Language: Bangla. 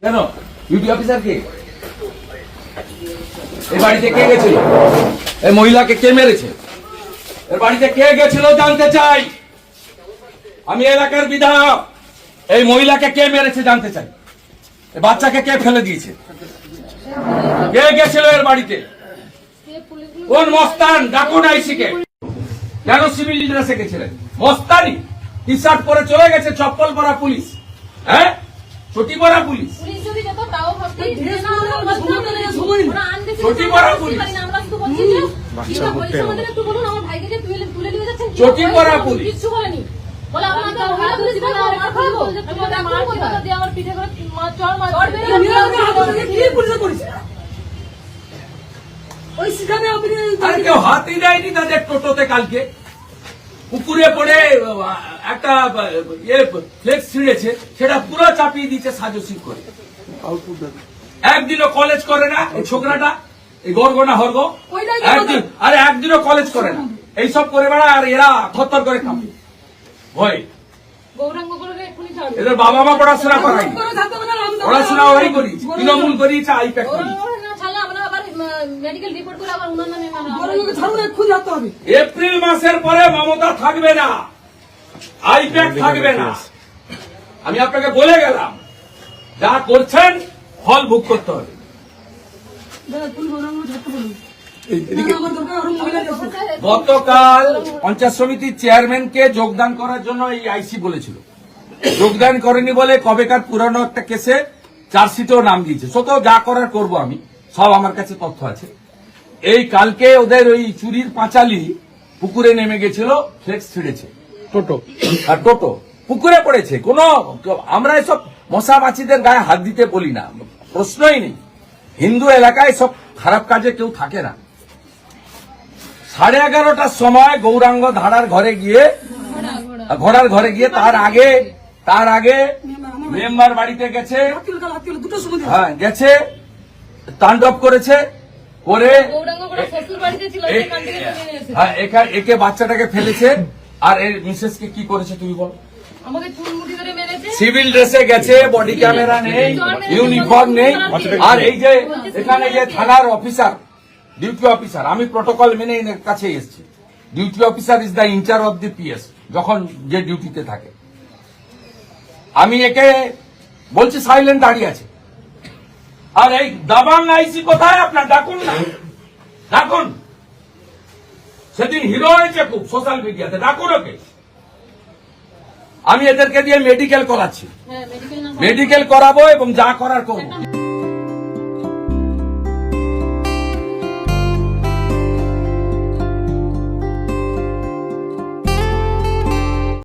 কেন ডিউটি অফিসার কে? এই বাড়িতে কে গেছিল? এই মহিলাকে কে মেরেছে? এর বাড়িতে কে গেছিল জানতে চাই। আমি এলাকার বিধায়ক। এই মহিলাকে কে মেরেছে জানতে চাই। এই বাচ্চাকে কে ফেলে দিয়েছে? কে গেছিল এর বাড়িতে? কোন মস্তান? ডাকুন আইসিকে। কেন সিভিল ড্রেসে গেছিলেন? মস্তানি টি শার্ট পরে চলে গেছে, চপ্পল পরা পুলিশ, হ্যাঁ ছুটি পরা পুলিশ, ছুটি পরা পুলিশ, চটি পরা পুলিশ। কেউ হাতই দেয়নি তাদের টোটোতে। কালকে পুকুরে পড়ে একটা ফ্লেক্স ছিঁড়েছে, সেটা পুরো চাপিয়ে দিচ্ছে সাজসি করে। একদিনও কলেজ করে না এই ছোকরাটা, এই গর্গনা হর্গ। একদিনও কলেজ করে না, এইসব করে বেড়া। আর এরা থরথর করে কাঁপে ভয়। এদের বাবা মা পড়াশোনা করাই, পড়াশোনা ওরাই করিয়েছে, তৃণমূল করিয়েছে, আইপ্যাক করিয়েছে। এপ্রিল মাসের পরে মমতা থাকবে না, আইপ্যাক থাকবে না। আমি আপনাকে বলে গেলাম, যা করছেন ফল ভোগ করতে হবে। গতকাল পঞ্চায়েত সমিতির চেয়ারম্যানকে যোগদান করার জন্য এই আইসি বলেছিল, যোগদান করেনি বলে কবেকার পুরানো একটা কেসে চার্জশিটেও নাম দিয়েছে। সত যা করার করব আমি, সব আমার কাছে তথ্য আছে। এই কালকে ওদের ওই চুরির পাঁচালি পুকুরে নেমে গেছিল, ফ্লেক্স ছিঁড়েছে, টোটো আর টোটো পুকুরে পড়েছে। কোন আমরা এসব মশা মাছিদের গায়ে হাত দিতে বলি না, প্রশ্নই নেই। হিন্দু এলাকায় সব খারাপ কাজে কেউ থাকে না। 11:30টার সময় গৌরাঙ্গ ধারার ঘরে গিয়ে, ঘোড়ার ঘরে গিয়ে, তার আগে মেম্বার বাড়িতে গেছে, হ্যাঁ গেছে, তাণ্ডব করেছে, করে একে বাচ্চাটাকে ফেলেছে। আর এর মিসেসকে কি করেছে তুমি বল? সিভিল ড্রেসে গেছে, বডি ক্যামেরা নেই, ইউনিফর্ম নেই। আর এই যে এখানে যে থানার অফিসার, ডিউটি অফিসার, আমি প্রটোকল মেনে এর কাছে এসেছি। Duty officer is the incharge of the PS, যখন যে ডিউটিতে থাকে। আমি একে বলছি সাইলেন্ট দাঁড়িয়ে আছে। আর এই দাবাং আইসি কোথায় আপনার? ডাকুন না, ডাকুন। সেদিন হিরো হয়েছে খুব সোশ্যাল মিডিয়াতে, ডাকুন ওকে। আমি এদেরকে দিয়ে মেডিকেল করাচ্ছি, মেডিকেল করাবো এবং যা করার করবো।